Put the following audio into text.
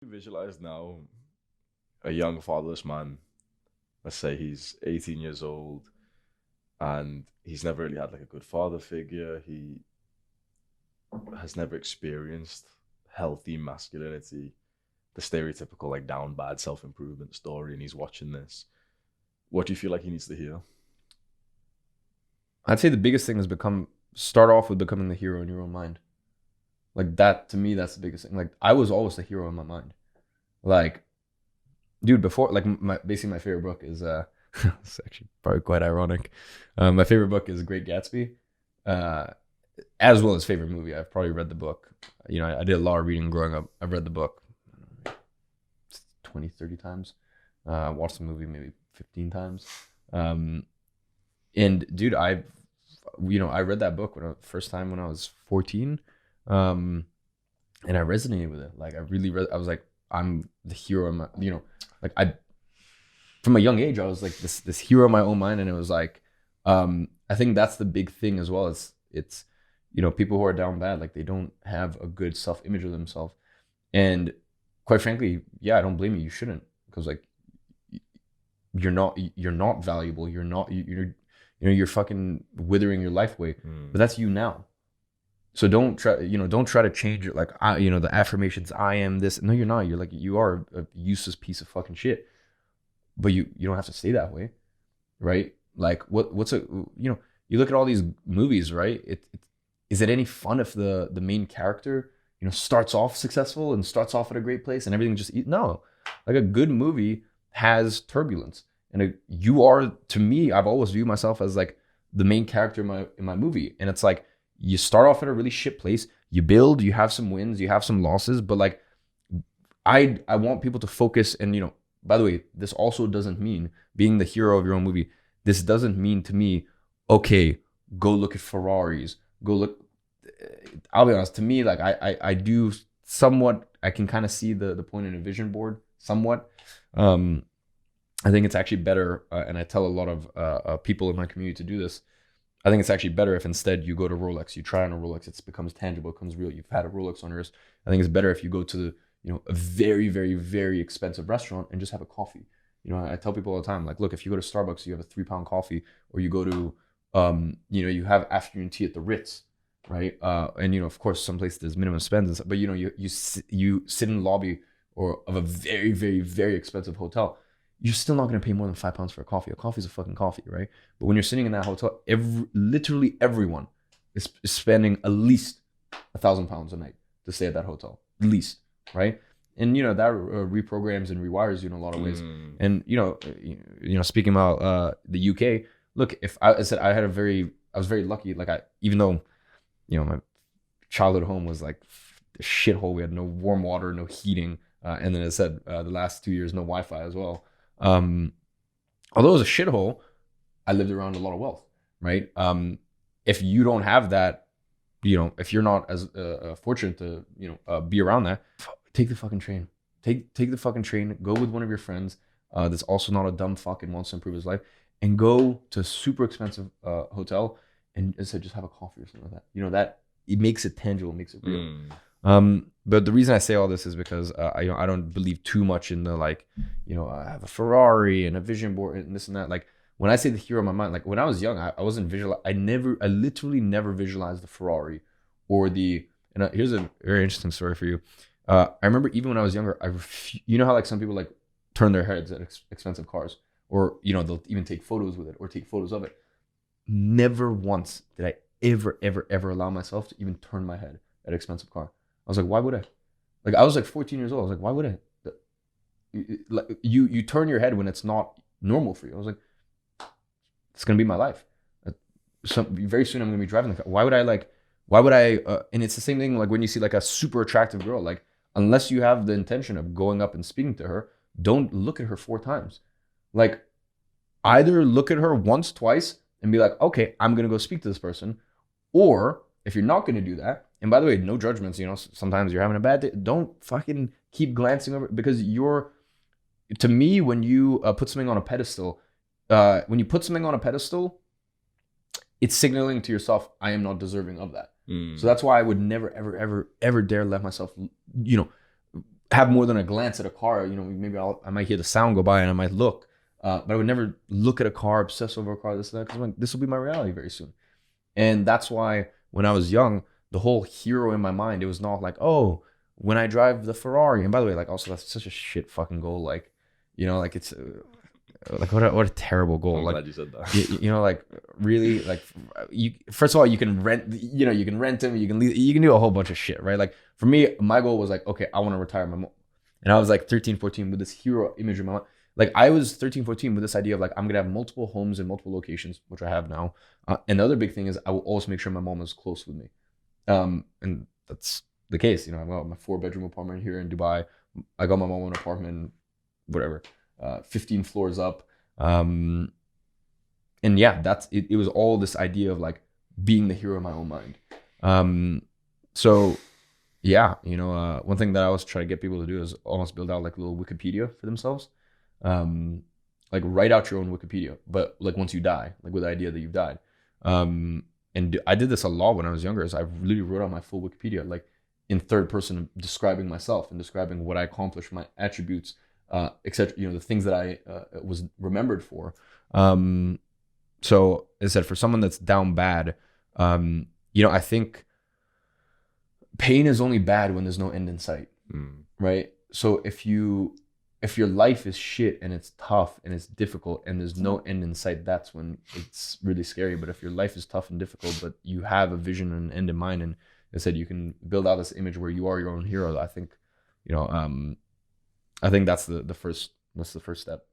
Visualize now a young fatherless man. Let's say he's 18 years old and he's never really had like a good father figure. He has never experienced healthy masculinity, the stereotypical like down bad self improvement story, and he's watching this. What do you feel like he needs to hear? I'd say the biggest thing is start off with becoming the hero in your own mind. Like that to me, that's the biggest thing. Like I was always the hero in my mind. Like, dude, before like basically my favorite book is it's actually probably quite ironic. My favorite book is Great Gatsby. Uh as well as favorite movie. I've probably read the book. I did a lot of reading growing up. I've read the book 20, 30 times. Watched the movie maybe 15 times. Um and dude, I read that book first time when I was 14. Um, and I resonated with it. Like I really I was like, I'm the hero of my, like I from a young age, I was like this hero of my own mind. And it was like, I think that's the big thing as well. It's people who are down bad, like they don't have a good self-image of themselves. And quite frankly, yeah, I don't blame you. You shouldn't, because like you're not valuable. You're fucking withering your life away. But Mm. that's you now. So don't try to change it. Like the affirmations, I am this. No, you're not. You are a useless piece of fucking shit. But you don't have to stay that way, right? Like what's you look at all these movies, right? Is it any fun if the main character starts off successful and starts off at a great place and everything no. Like a good movie has turbulence, and you are, to me, I've always viewed myself as like the main character in my movie. And it's like you start off at a really shit place, you build, you have some wins, you have some losses, but like I want people to focus. And by the way, this also doesn't mean being the hero of your own movie. This doesn't mean to me, okay, go look at Ferraris, go look. I'll be honest, to me, like I do somewhat, I can kind of see the point in a vision board somewhat. um I think it's actually better, and I tell a lot of people in my community to do this. I think it's actually better if instead you go to Rolex, you try on a Rolex, it becomes tangible, it becomes real. You've had a Rolex on your wrist. I think it's better if you go to a very, very, very expensive restaurant and just have a coffee. I tell people all the time, like, look, if you go to Starbucks, you have a 3 pound coffee, or you go to, you have afternoon tea at the Ritz, right? And of course, some places there's minimum spends and stuff, but you sit in the lobby or of a very, very, very expensive hotel. You're still not going to pay more than 5 pounds for a coffee. A coffee is a fucking coffee, right? But when you're sitting in that hotel, literally everyone is spending at least £1,000 a night to stay at that hotel, at least, right? And that reprograms and rewires you in a lot of ways. Mm. And speaking about the UK, look, if I said I was very lucky. Like even though my childhood home was like a shithole, we had no warm water, no heating, and then it said the last 2 years no Wi-Fi as well. Um, Although it was a shithole, I lived around a lot of wealth, right? If you don't have that, if you're not as fortunate to, be around that, take the fucking train. Take the fucking train. Go with one of your friends that's also not a dumb fuck and wants to improve his life, and go to a super expensive hotel and instead just have a coffee or something like that. That it makes it tangible, makes it real. Mm. But the reason I say all this is because I don't believe too much in the like, I have a Ferrari and a vision board and this and that. Like when I say the hero of my mind, like when I was young, I wasn't visual. I literally never visualized the Ferrari or the. And here's a very interesting story for you. I remember even when I was younger, you know how like some people like turn their heads at expensive cars, or they'll even take photos with it or take photos of it. Never once did I ever allow myself to even turn my head at an expensive car. I was like, why would I? Like I was like 14 years old. I was like, why would I? Like you turn your head when it's not normal for you. I was like, it's gonna be my life. Very soon I'm gonna be driving the car. Why would I like? Why would I? And it's the same thing like when you see like a super attractive girl. Like unless you have the intention of going up and speaking to her, don't look at her 4 times. Like either look at her once, twice, and be like, okay, I'm gonna go speak to this person, or if you're not gonna do that, and by the way, no judgments, sometimes you're having a bad day, don't fucking keep glancing over, because to me, when you put something on a pedestal, it's signaling to yourself, I am not deserving of that. Mm. So that's why I would never, ever, ever, ever dare let myself, you know, have more than a glance at a car. You know, maybe I might hear the sound go by and I might look, but I would never look at a car, obsess over a car, this and that, because this will be my reality very soon. And that's why when I was young, the whole hero in my mind, it was not like, oh, when I drive the Ferrari. And by the way, like, also that's such a shit fucking goal. Like, you know, like it's like what a terrible goal. I'm like, glad you said that. you know, like really, like you. First of all, you can rent. You know, you can rent them. You can leave, you can do a whole bunch of shit, right? Like for me, my goal was like, okay, I want to retire my mom. And I was like 13, 14 with this hero image in my mind. Like I was 13, 14 with this idea of like, I'm going to have multiple homes in multiple locations, which I have now. And the other big thing is I will always make sure my mom is close with me. And that's the case. You know, I got my 4-bedroom apartment here in Dubai. I got my mom an apartment, whatever, 15 floors up. And yeah, that's it. It was all this idea of like being the hero in my own mind. So yeah, you know, one thing that I always try to get people to do is almost build out like a little Wikipedia for themselves. Like write out your own Wikipedia, but like once you die, like with the idea that you've died. And I did this a lot when I was younger. Is I literally wrote out my full Wikipedia, like in third person, describing myself and describing what I accomplished, my attributes, etc. You know, the things that I was remembered for. So as I said, for someone that's down bad, you know, I think pain is only bad when there's no end in sight, right? So if your life is shit and it's tough and it's difficult and there's no end in sight, that's when it's really scary. But if your life is tough and difficult, but you have a vision and end in mind, and as I said, you can build out this image where you are your own hero, I think, you know, I think that's the first step.